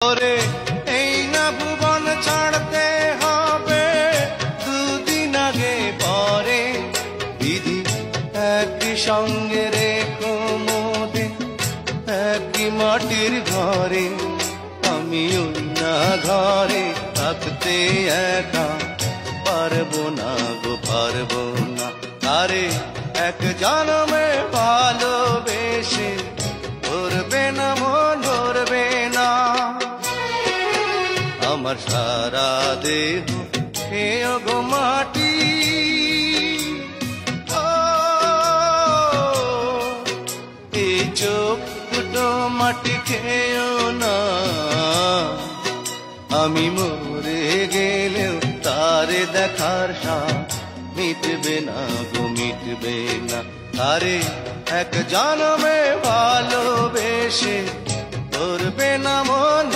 ওরে এই না ভুবন ছাড়তে হবে দুদিন আগে পরে দিদি একই সঙ্গে রেখো মোদে একই মাটির ঘরে আমি ওই না ঘরে থাকতে একা পারবো না গো পারবো না। আরে এক জন্মে ভালোবেসে ধরবে না মন ধরবে না আমার সারা দেহ খেয়ে গো মাটি। এই চোখ দুটো মাটি খেয়েও না আমি মরে গেলেও তারে দেখার সাথ মিটবে না গো মিটবে না। আরে এক জন্মে ভালোবেসে ধরবে না মন